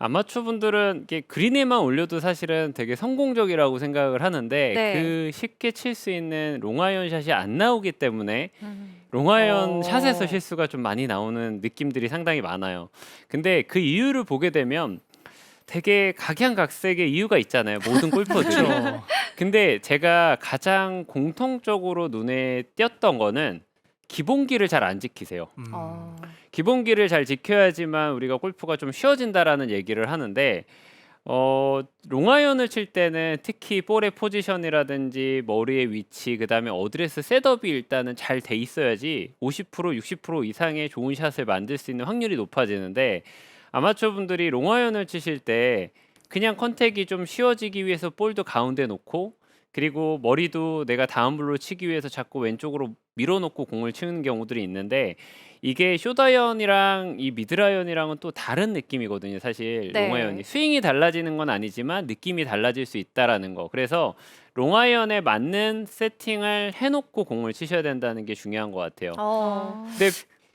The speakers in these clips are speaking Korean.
아마추어 분들은 이게 그린에만 올려도 사실은 되게 성공적이라고 생각을 하는데 네. 그 쉽게 칠 수 있는 롱아이언 샷이 안 나오기 때문에 음. 롱아이언 샷에서 어. 실수가 좀 많이 나오는 느낌들이 상당히 많아요. 근데 그 이유를 보게 되면 되게 각양각색의 이유가 있잖아요, 모든 골퍼들이. 그쵸. 근데 제가 가장 공통적으로 눈에 띄었던 거는 기본기를 잘 안 지키세요. 음. 기본기를 잘 지켜야지만 우리가 골프가 좀 쉬워진다라는 얘기를 하는데 롱아이언을 칠 때는 특히 볼의 포지션이라든지 머리의 위치 그다음에 어드레스 셋업이 일단은 잘 돼 있어야지 50% 60% 이상의 좋은 샷을 만들 수 있는 확률이 높아지는데 아마추어 분들이 롱아이언을 치실 때 그냥 컨택이 좀 쉬워지기 위해서 볼도 가운데 놓고 그리고 머리도 내가 다운블로 치기 위해서 자꾸 왼쪽으로 밀어놓고 공을 치는 경우들이 있는데 이게 숏아이언이랑 이 미드아이언이랑은 또 다른 느낌이거든요. 사실 네. 롱아이언이 스윙이 달라지는 건 아니지만 느낌이 달라질 수 있다라는 거. 그래서 롱아이언에 맞는 세팅을 해놓고 공을 치셔야 된다는 게 중요한 것 같아요. 근데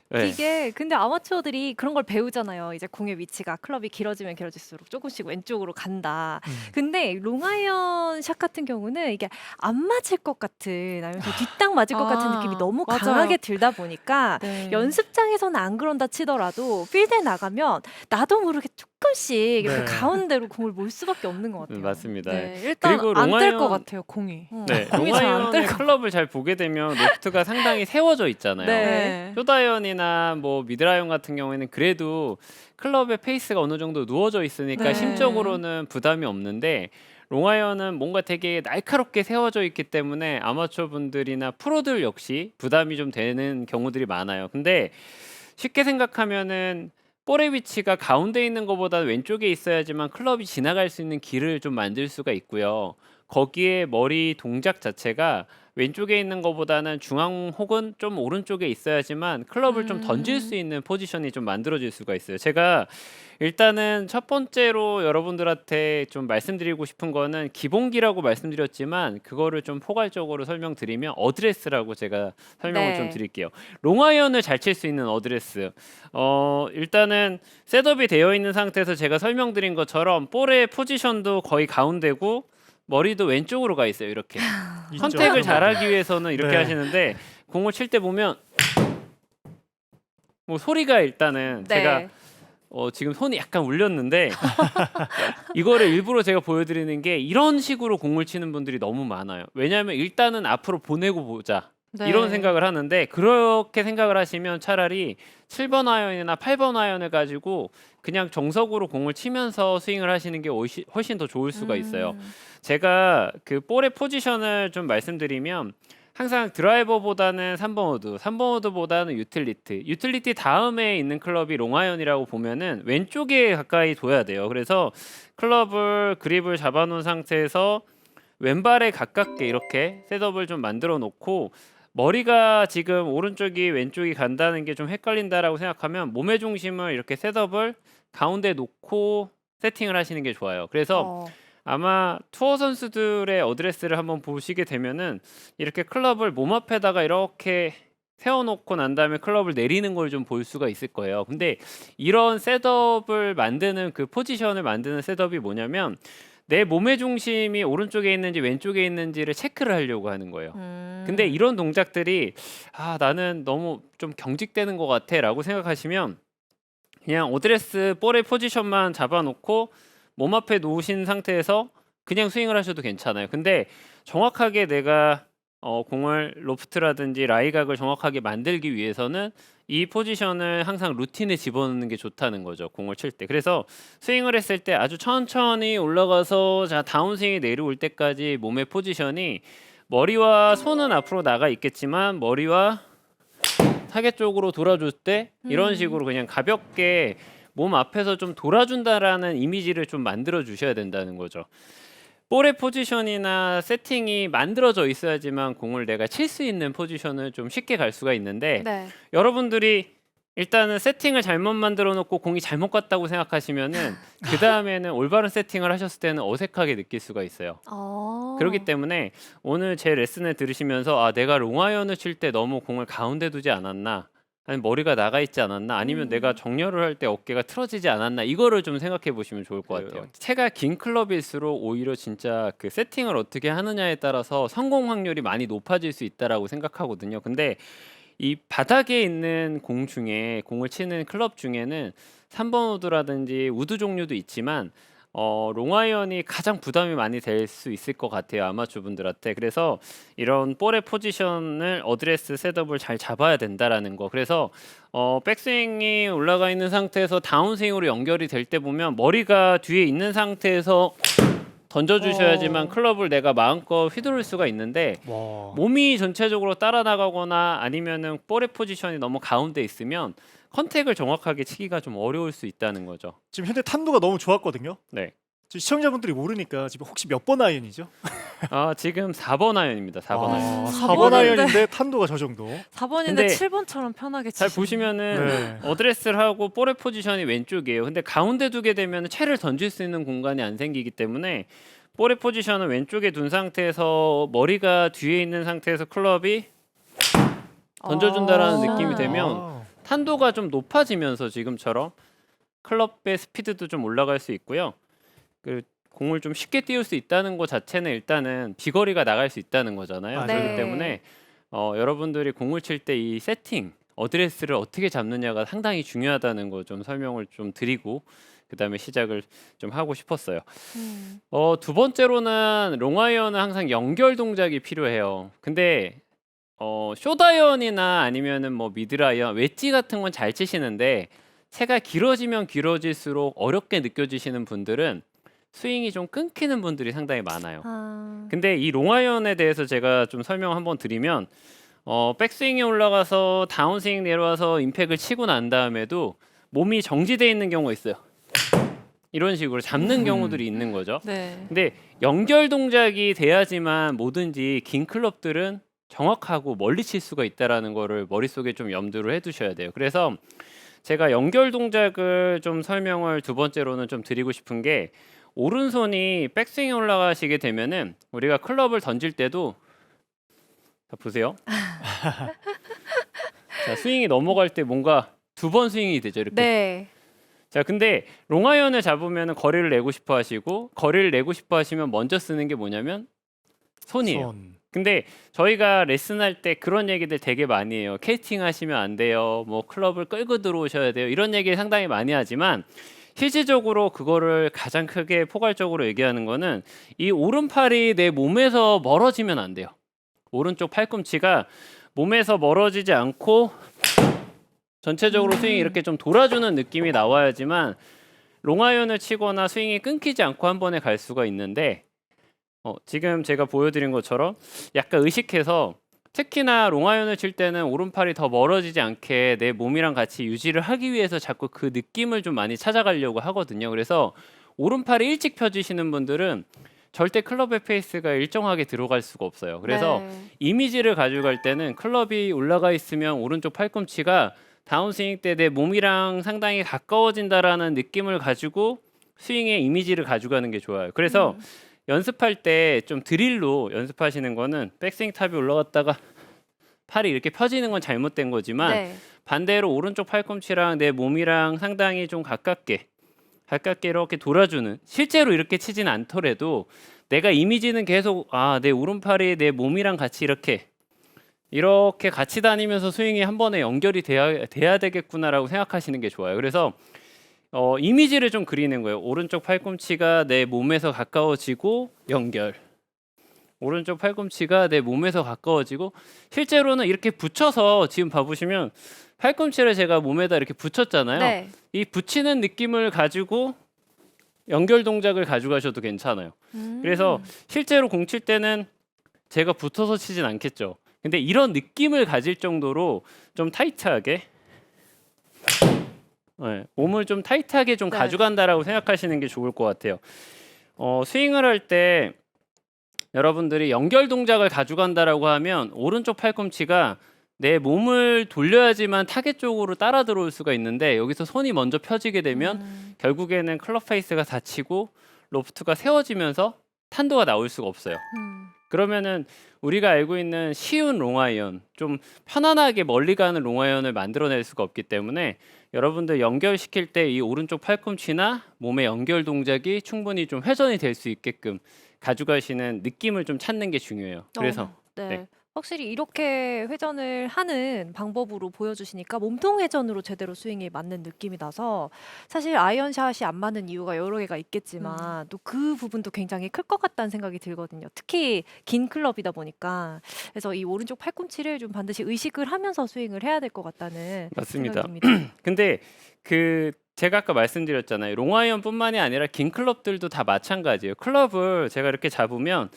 네. 이게 근데 아마추어들이 그런 걸 배우잖아요. 이제 공의 위치가 클럽이 길어지면 길어질수록 조금씩 왼쪽으로 간다. 근데 롱아이언 샷 같은 경우는 이게 안 맞을 것 같은 아니면 뒷땅 맞을 것 같은 느낌이 너무 맞아요. 강하게 들다 보니까 네. 연습장에서는 안 그런다 치더라도 필드에 나가면 나도 모르게 조금씩 이렇게 네. 가운데로 공을 몰 수밖에 없는 것 같아요. 맞습니다. 네, 일단 그리고 안 뜰 것 롱아이언- 같아요, 공이. 네, 공이 잘안 롱아이언의 뜰 클럽을 잘 보게 되면 로프트가 상당히 세워져 있잖아요. 네. 숏아이언이나 뭐 미드아이언 같은 경우에는 그래도 클럽의 페이스가 어느 정도 누워져 있으니까 네. 심적으로는 부담이 없는데 롱아이언은 뭔가 되게 날카롭게 세워져 있기 때문에 아마추어 분들이나 프로들 역시 부담이 좀 되는 경우들이 많아요. 근데 쉽게 생각하면은 볼의 위치가 가운데 있는 것보다 왼쪽에 있어야지만 클럽이 지나갈 수 있는 길을 좀 만들 수가 있고요. 거기에 머리 동작 자체가 왼쪽에 있는 것보다는 중앙 혹은 좀 오른쪽에 있어야지만 클럽을 좀 던질 수 있는 포지션이 좀 만들어질 수가 있어요. 제가 일단은 첫 번째로 여러분들한테 좀 말씀드리고 싶은 거는 기본기라고 말씀드렸지만 그거를 좀 포괄적으로 설명드리면 어드레스라고 제가 설명을 좀 네. 드릴게요. 롱아이언을 잘 칠 수 있는 어드레스. 일단은 셋업이 되어 있는 상태에서 제가 설명드린 것처럼 볼의 포지션도 거의 가운데고 머리도 왼쪽으로 가 있어요. 이렇게. 있죠. 선택을 잘하기 위해서는 이렇게 네. 하시는데 공을 칠 때 보면 뭐 소리가 일단은 네. 제가 지금 손이 약간 울렸는데 이거를 일부러 제가 보여드리는 게 이런 식으로 공을 치는 분들이 너무 많아요. 왜냐하면 일단은 앞으로 보내고 보자. 네. 이런 생각을 하는데 그렇게 생각을 하시면 차라리 7번 아이언이나 8번 아이언을 가지고 그냥 정석으로 공을 치면서 스윙을 하시는 게 훨씬 더 좋을 수가 있어요. 제가 그 볼의 포지션을 좀 말씀드리면 항상 드라이버보다는 3번 우드, 3번 우드보다는 유틸리티 다음에 있는 클럽이 롱아이언이라고 보면은 왼쪽에 가까이 둬야 돼요. 그래서 클럽을 그립을 잡아놓은 상태에서 왼발에 가깝게 이렇게 셋업을 좀 만들어 놓고 머리가 지금 오른쪽이 왼쪽이 간다는 게 좀 헷갈린다라고 생각하면 몸의 중심을 이렇게 셋업을 가운데 놓고 세팅을 하시는 게 좋아요. 그래서 아마 투어 선수들의 어드레스를 한번 보시게 되면은 이렇게 클럽을 몸 앞에다가 이렇게 세워놓고 난 다음에 클럽을 내리는 걸 좀 볼 수가 있을 거예요. 근데 이런 셋업을 만드는 그 포지션을 만드는 셋업이 뭐냐면 내 몸의 중심이 오른쪽에 있는지 왼쪽에 있는지를 체크를 하려고 하는 거예요. 근데 이런 동작들이 나는 너무 좀 경직되는 것 같아라고 생각하시면 그냥 어드레스 볼의 포지션만 잡아놓고 몸 앞에 놓으신 상태에서 그냥 스윙을 하셔도 괜찮아요. 근데 정확하게 내가 공을 로프트라든지 라이각을 정확하게 만들기 위해서는 이 포지션을 항상 루틴에 집어넣는 게 좋다는 거죠. 공을 칠 때. 그래서 스윙을 했을 때 아주 천천히 올라가서 다운스윙이 내려올 때까지 몸의 포지션이 머리와 손은 앞으로 나가 있겠지만 머리와 타겟 쪽으로 돌아줄 때 이런 식으로 그냥 가볍게 몸 앞에서 좀 돌아준다라는 이미지를 좀 만들어 주셔야 된다는 거죠. 볼의 포지션이나 세팅이 만들어져 있어야지만 공을 내가 칠 수 있는 포지션을 좀 쉽게 갈 수가 있는데 네. 여러분들이 일단은 세팅을 잘못 만들어 놓고 공이 잘못 갔다고 생각하시면은 그 다음에는 올바른 세팅을 하셨을 때는 어색하게 느낄 수가 있어요. 그렇기 때문에 오늘 제 레슨을 들으시면서 내가 롱아이언을 칠 때 너무 공을 가운데 두지 않았나 아니 머리가 나가 있지 않았나 아니면 내가 정렬을 할 때 어깨가 틀어지지 않았나 이거를 좀 생각해 보시면 좋을 것 같아요. 채가 긴 클럽일수록 오히려 진짜 그 세팅을 어떻게 하느냐에 따라서 성공 확률이 많이 높아질 수 있다라고 생각하거든요. 근데 이 바닥에 있는 공 중에 공을 치는 클럽 중에는 3번 우드라든지 우드 종류도 있지만 롱아이언이 가장 부담이 많이 될 수 있을 것 같아요 아마추어 분들한테. 그래서 이런 볼의 포지션을 어드레스 셋업을 잘 잡아야 된다라는 거. 그래서 백스윙이 올라가 있는 상태에서 다운스윙으로 연결이 될 때 보면 머리가 뒤에 있는 상태에서 던져주셔야지만 클럽을 내가 마음껏 휘두를 수가 있는데 와. 몸이 전체적으로 따라 나가거나 아니면은 볼의 포지션이 너무 가운데 있으면 컨택을 정확하게 치기가 좀 어려울 수 있다는 거죠. 지금 현재 탄도가 너무 좋았거든요. 네. 지금 시청자분들이 모르니까 지금 혹시 몇 번 아이언이죠? 지금 4번 아이언입니다. 4번 아이언. 4번 아이언인데 탄도가 저 정도. 4번인데 근데 7번처럼 편하게 잘 치시네. 보시면은 네. 어드레스를 하고 볼의 포지션이 왼쪽이에요. 근데 가운데 두게 되면 채를 던질 수 있는 공간이 안 생기기 때문에 볼의 포지션을 왼쪽에 둔 상태에서 머리가 뒤에 있는 상태에서 클럽이 던져준다라는 느낌이 되면 아. 탄도가 좀 높아지면서 지금처럼 클럽의 스피드도 좀 올라갈 수 있고요. 그 공을 좀 쉽게 띄울 수 있다는 것 자체는 일단은 비거리가 나갈 수 있다는 거잖아요. 네. 그렇기 때문에 여러분들이 공을 칠 때 이 세팅, 어드레스를 어떻게 잡느냐가 상당히 중요하다는 거 좀 설명을 좀 드리고 그다음에 시작을 좀 하고 싶었어요. 두 번째로는 롱아이언은 항상 연결 동작이 필요해요. 근데 숏아이언이나 아니면은 뭐 미드라이언, 웨지 같은 건 잘 치시는데 채가 길어지면 길어질수록 어렵게 느껴지시는 분들은 스윙이 좀 끊기는 분들이 상당히 많아요. 근데 이 롱아이언에 대해서 제가 좀 설명 한번 드리면 백스윙이 올라가서 다운스윙 내려와서 임팩을 치고 난 다음에도 몸이 정지돼 있는 경우가 있어요. 이런 식으로 잡는 경우들이 있는 거죠. 네. 근데 연결 동작이 돼야지만 뭐든지 긴 클럽들은 정확하고 멀리 칠 수가 있다라는 거를 머릿속에 좀 염두를 해두셔야 돼요. 그래서 제가 연결 동작을 좀 설명을 두 번째로는 좀 드리고 싶은 게 오른손이 백스윙에 올라가시게 되면은 우리가 클럽을 던질 때도 자 보세요. 자 스윙이 넘어갈 때 뭔가 두 번 스윙이 되죠 이렇게. 네. 자 근데 롱아이언을 잡으면 거리를 내고 싶어 하시고 거리를 내고 싶어 하시면 먼저 쓰는 게 뭐냐면 손이에요. 손. 근데 저희가 레슨할 때 그런 얘기들 되게 많이 해요. 캐스팅 하시면 안 돼요. 뭐 클럽을 끌고 들어오셔야 돼요. 이런 얘기 상당히 많이 하지만 실질적으로 그거를 가장 크게 포괄적으로 얘기하는 거는 이 오른팔이 내 몸에서 멀어지면 안 돼요. 오른쪽 팔꿈치가 몸에서 멀어지지 않고 전체적으로 스윙이 이렇게 좀 돌아주는 느낌이 나와야지만 롱아이언을 치거나 스윙이 끊기지 않고 한 번에 갈 수가 있는데 지금 제가 보여드린 것처럼 약간 의식해서 특히나 롱아이언을 칠 때는 오른팔이 더 멀어지지 않게 내 몸이랑 같이 유지를 하기 위해서 자꾸 그 느낌을 좀 많이 찾아가려고 하거든요. 그래서 오른팔이 일찍 펴지시는 분들은 절대 클럽의 페이스가 일정하게 들어갈 수가 없어요. 그래서 네. 이미지를 가져갈 때는 클럽이 올라가 있으면 오른쪽 팔꿈치가 다운스윙 때 내 몸이랑 상당히 가까워진다라는 느낌을 가지고 스윙의 이미지를 가져가는 게 좋아요. 그래서 연습할 때 좀 드릴로 연습하시는 거는 백스윙 탑이 올라갔다가 팔이 이렇게 펴지는 건 잘못된 거지만 네. 반대로 오른쪽 팔꿈치랑 내 몸이랑 상당히 좀 가깝게 이렇게 돌아주는, 실제로 이렇게 치진 않더라도 내가 이미지는 계속 내 오른팔이 내 몸이랑 같이 이렇게 같이 다니면서 스윙이 한 번에 연결이 돼야 되겠구나라고 생각하시는 게 좋아요. 그래서 이미지를 좀 그리는 거예요. 오른쪽 팔꿈치가 내 몸에서 가까워지고 연결. 오른쪽 팔꿈치가 내 몸에서 가까워지고 실제로는 이렇게 붙여서 지금 봐보시면 팔꿈치를 제가 몸에다 이렇게 붙였잖아요. 네. 이 붙이는 느낌을 가지고 연결 동작을 가져가셔도 괜찮아요. 그래서 실제로 공 칠 때는 제가 붙어서 치진 않겠죠. 근데 이런 느낌을 가질 정도로 좀 타이트하게 몸을 좀 타이트하게 좀 네. 가져간다라고 생각하시는 게 좋을 것 같아요. 스윙을 할 때 여러분들이 연결 동작을 가져간다라고 하면 오른쪽 팔꿈치가 내 몸을 돌려야지만 타겟 쪽으로 따라 들어올 수가 있는데 여기서 손이 먼저 펴지게 되면 결국에는 클럽 페이스가 닫히고 로프트가 세워지면서 탄도가 나올 수가 없어요. 그러면은 우리가 알고 있는 쉬운 롱아이언, 좀 편안하게 멀리 가는 롱아이언을 만들어낼 수가 없기 때문에 여러분들 연결시킬 때 이 오른쪽 팔꿈치나 몸의 연결 동작이 충분히 좀 회전이 될 수 있게끔 가져가시는 느낌을 좀 찾는 게 중요해요. 그래서 네. 네. 확실히 이렇게 회전을 하는 방법으로 보여주시니까 몸통 회전으로 제대로 스윙이 맞는 느낌이 나서 사실 아이언샷이 안 맞는 이유가 여러 개가 있겠지만 또 그 부분도 굉장히 클 것 같다는 생각이 들거든요. 특히 긴 클럽이다 보니까 그래서 이 오른쪽 팔꿈치를 좀 반드시 의식을 하면서 스윙을 해야 될 것 같다는 맞습니다. 생각이 듭니다. 근데 그 제가 아까 말씀드렸잖아요. 롱아이언뿐만이 아니라 긴 클럽들도 다 마찬가지예요. 클럽을 제가 이렇게 잡으면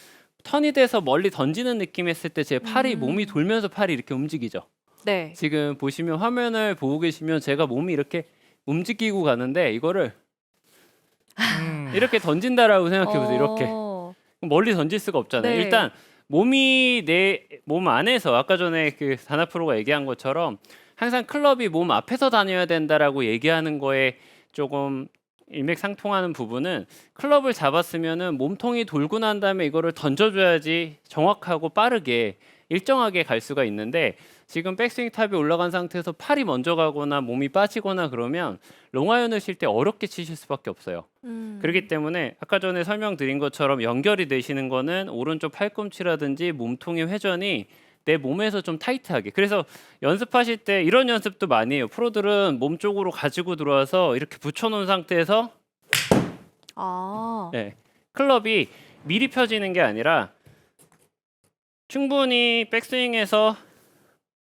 턴이 돼서 멀리 던지는 느낌 했을 때 제 팔이 몸이 돌면서 팔이 이렇게 움직이죠. 네. 지금 보시면 화면을 보고 계시면 제가 몸이 이렇게 움직이고 가는데 이거를 이렇게 던진다라고 생각해 보세요. 이렇게 멀리 던질 수가 없잖아요. 네. 일단 몸이 내 몸 안에서 아까 전에 그 다나 프로가 얘기한 것처럼 항상 클럽이 몸 앞에서 다녀야 된다라고 얘기하는 거에 조금 일맥상통하는 부분은 클럽을 잡았으면은 몸통이 돌고 난 다음에 이거를 던져줘야지 정확하고 빠르게 일정하게 갈 수가 있는데 지금 백스윙 탑이 올라간 상태에서 팔이 먼저 가거나 몸이 빠지거나 그러면 롱아이언을 칠 때 어렵게 치실 수밖에 없어요. 그렇기 때문에 아까 전에 설명드린 것처럼 연결이 되시는 거는 오른쪽 팔꿈치라든지 몸통의 회전이 내 몸에서 좀 타이트하게. 그래서 연습하실 때 이런 연습도 많이 해요. 프로들은 몸 쪽으로 가지고 들어와서 이렇게 붙여놓은 상태에서 아. 네, 클럽이 미리 펴지는 게 아니라 충분히 백스윙에서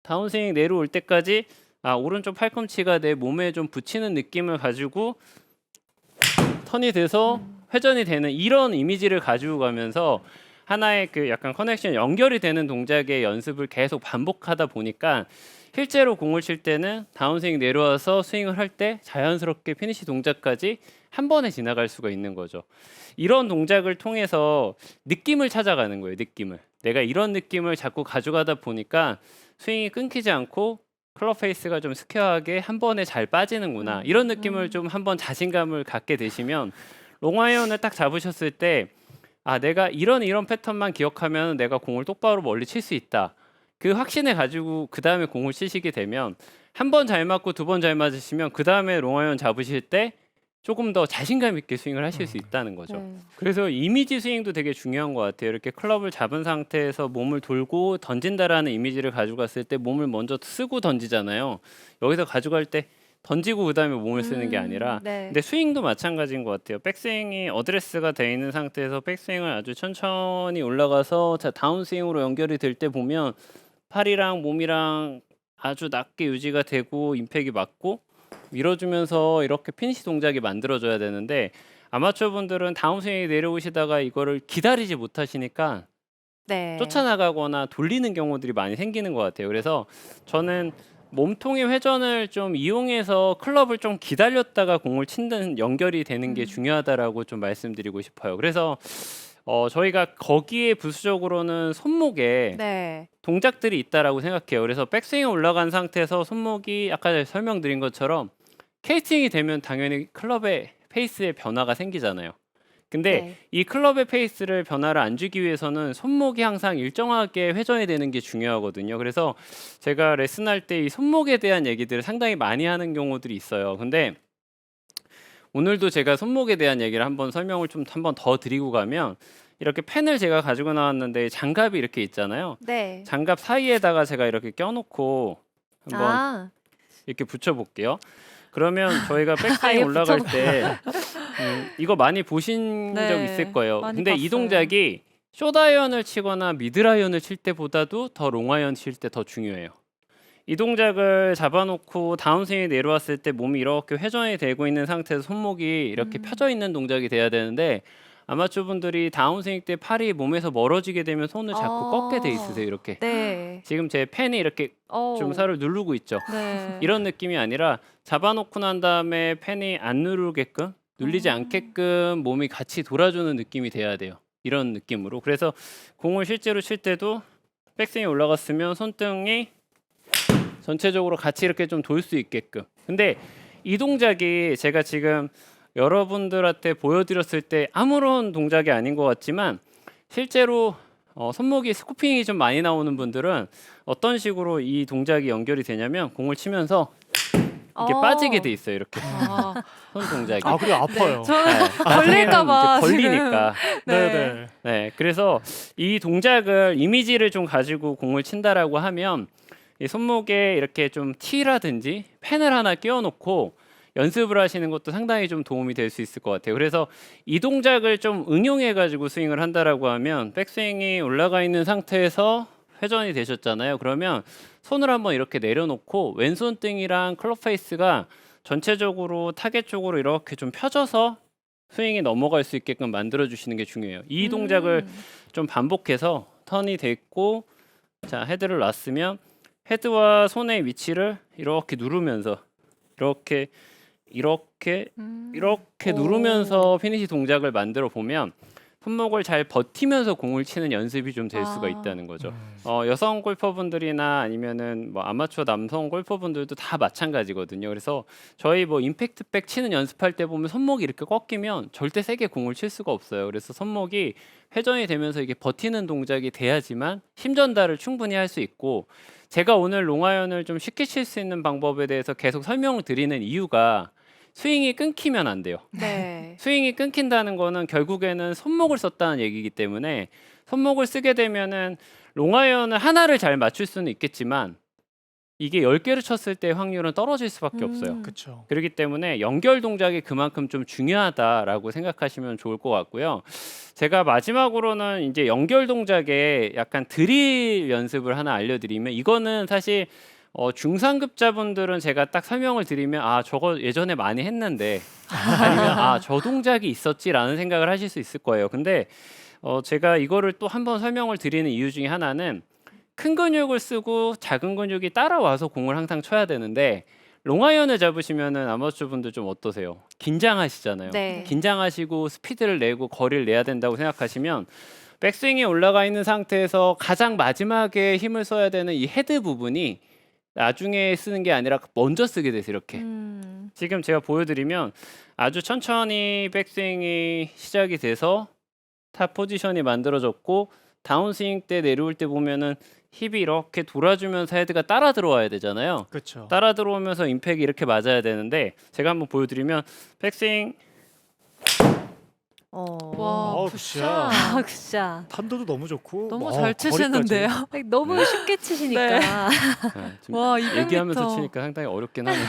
다운스윙 내려올 때까지 오른쪽 팔꿈치가 내 몸에 좀 붙이는 느낌을 가지고 턴이 돼서 회전이 되는 이런 이미지를 가지고 가면서 하나의 그 약간 커넥션 연결이 되는 동작의 연습을 계속 반복하다 보니까 실제로 공을 칠 때는 다운스윙 내려와서 스윙을 할 때 자연스럽게 피니시 동작까지 한 번에 지나갈 수가 있는 거죠. 이런 동작을 통해서 느낌을 찾아가는 거예요. 느낌을. 내가 이런 느낌을 자꾸 가져가다 보니까 스윙이 끊기지 않고 클럽 페이스가 좀 스퀘어하게 한 번에 잘 빠지는구나. 이런 느낌을 좀 한번 자신감을 갖게 되시면 롱아이언을 딱 잡으셨을 때 내가 이런 패턴만 기억하면 내가 공을 똑바로 멀리 칠 수 있다. 그 확신을 가지고 그 다음에 공을 치시게 되면 한 번 잘 맞고 두 번 잘 맞으시면 그 다음에 롱아이언 잡으실 때 조금 더 자신감 있게 스윙을 하실 수 있다는 거죠. 네. 그래서 이미지 스윙도 되게 중요한 것 같아요. 이렇게 클럽을 잡은 상태에서 몸을 돌고 던진다라는 이미지를 가져갔을 때 몸을 먼저 쓰고 던지잖아요. 여기서 가져갈 때 던지고 그다음에 몸을 쓰는 게 아니라 네. 근데 스윙도 마찬가지인 것 같아요. 백스윙이 어드레스가 돼 있는 상태에서 백스윙을 아주 천천히 올라가서 다운스윙으로 연결이 될 때 보면 팔이랑 몸이랑 아주 낮게 유지가 되고 임팩이 맞고 밀어주면서 이렇게 피니시 동작이 만들어져야 되는데 아마추어 분들은 다운스윙이 내려오시다가 이거를 기다리지 못하시니까 네. 쫓아나가거나 돌리는 경우들이 많이 생기는 것 같아요. 그래서 저는 몸통의 회전을 좀 이용해서 클럽을 좀 기다렸다가 공을 치는 연결이 되는 게 중요하다라고 좀 말씀드리고 싶어요. 그래서 저희가 거기에 부수적으로는 손목에 네. 동작들이 있다라고 생각해요. 그래서 백스윙에 올라간 상태에서 손목이 아까 설명드린 것처럼 케이팅이 되면 당연히 클럽의 페이스의 변화가 생기잖아요. 근데 네. 이 클럽의 페이스를 변화를 안 주기 위해서는 손목이 항상 일정하게 회전이 되는 게 중요하거든요. 그래서 제가 레슨할 때 이 손목에 대한 얘기들을 상당히 많이 하는 경우들이 있어요. 근데 오늘도 제가 손목에 대한 얘기를 한번 설명을 좀 한번 더 드리고 가면 이렇게 펜을 제가 가지고 나왔는데 장갑이 이렇게 있잖아요. 네. 장갑 사이에다가 제가 이렇게 껴놓고 한번 이렇게 붙여볼게요. 그러면 저희가 백스윙 아예 올라갈 때 이거 많이 보신 적 네, 있을 거예요. 많이 근데 이 봤어요. 동작이 숏아이언을 치거나 미드아이언을 칠 때보다도 더 롱아이언 칠 때 더 중요해요. 이 동작을 잡아놓고 다운스윙이 내려왔을 때 몸이 이렇게 회전이 되고 있는 상태에서 손목이 이렇게 펴져 있는 동작이 돼야 되는데 아마추어 분들이 다운스윙 때 팔이 몸에서 멀어지게 되면 손을 자꾸 꺾게 돼 있으세요. 이렇게. 네. 지금 제 펜이 이렇게 좀 살을 누르고 있죠. 네. 이런 느낌이 아니라 잡아놓고 난 다음에 펜이 안 누르게끔 눌리지 않게끔 몸이 같이 돌아주는 느낌이 돼야 돼요. 이런 느낌으로. 그래서 공을 실제로 칠 때도 백스윙이 올라갔으면 손등이 전체적으로 같이 이렇게 좀 돌 수 있게끔. 근데 이 동작이 제가 지금 여러분들한테 보여드렸을 때 아무런 동작이 아닌 것 같지만 실제로 손목이 스쿠핑이 좀 많이 나오는 분들은 어떤 식으로 이 동작이 연결이 되냐면 공을 치면서 이렇게 빠지게 돼 있어요. 이렇게 손 동작이. 아 그래 아파요. 저는 네, 걸릴까봐 나중에는 이제 걸리니까. 네네. 네, 그래서 이 동작을 이미지를 좀 가지고 공을 친다라고 하면 이 손목에 이렇게 좀 티라든지 펜을 하나 끼워놓고 연습을 하시는 것도 상당히 좀 도움이 될 수 있을 것 같아요. 그래서 이 동작을 좀 응용해 가지고 스윙을 한다라고 하면 백스윙이 올라가 있는 상태에서 회전이 되셨잖아요. 그러면 손을 한번 이렇게 내려놓고 왼손등이랑 클럽 페이스가 전체적으로 타겟 쪽으로 이렇게 좀 펴져서 스윙이 넘어갈 수 있게끔 만들어 주시는 게 중요해요. 이 동작을 좀 반복해서 턴이 됐고 자 헤드를 놨으면 헤드와 손의 위치를 이렇게 누르면서 이렇게 오. 누르면서 피니시 동작을 만들어 보면 손목을 잘 버티면서 공을 치는 연습이 좀 될 수가 아. 있다는 거죠. 여성 골퍼분들이나 아니면은 뭐 아마추어 남성 골퍼분들도 다 마찬가지거든요. 그래서 저희 뭐 임팩트백 치는 연습할 때 보면 손목이 이렇게 꺾이면 절대 세게 공을 칠 수가 없어요. 그래서 손목이 회전이 되면서 이게 버티는 동작이 돼야지만 힘 전달을 충분히 할 수 있고 제가 오늘 롱아이언을 좀 쉽게 칠 수 있는 방법에 대해서 계속 설명을 드리는 이유가 스윙이 끊기면 안 돼요. 네. 스윙이 끊긴다는 거는 결국에는 손목을 썼다는 얘기이기 때문에 손목을 쓰게 되면은 롱아이언을 하나를 잘 맞출 수는 있겠지만 이게 10개를 쳤을 때 확률은 떨어질 수밖에 없어요. 그렇죠. 그렇기 때문에 연결 동작이 그만큼 좀 중요하다라고 생각하시면 좋을 것 같고요. 제가 마지막으로는 이제 연결 동작에 약간 드릴 연습을 하나 알려드리면 이거는 사실 중상급자분들은 제가 딱 설명을 드리면 아 저거 예전에 많이 했는데 아니면 아 저 동작이 있었지라는 생각을 하실 수 있을 거예요. 근데 제가 이거를 또 한번 설명을 드리는 이유 중에 하나는 큰 근육을 쓰고 작은 근육이 따라와서 공을 항상 쳐야 되는데 롱아이언을 잡으시면은 아마추어 분들 좀 어떠세요? 긴장하시잖아요. 네. 긴장하시고 스피드를 내고 거리를 내야 된다고 생각하시면 백스윙이 올라가 있는 상태에서 가장 마지막에 힘을 써야 되는 이 헤드 부분이 나중에 쓰는 게 아니라 먼저 쓰게 돼서 이렇게 지금 제가 보여드리면 아주 천천히 백스윙이 시작이 돼서 탑 포지션이 만들어졌고 다운스윙 때 내려올 때 보면은 힙이 이렇게 돌아주면서 헤드가 따라 들어와야 되잖아요. 그렇죠. 따라 들어오면서 임팩이 이렇게 맞아야 되는데 제가 한번 보여드리면 백스윙 와. 굿샷. 아, 굿샷. 탄도도 너무 좋고 너무 잘 치시는데요. 너무 네. 쉽게 치시니까. 네, 좀 와, 200m. 얘기하면서 치니까 상당히 어렵긴 하네요.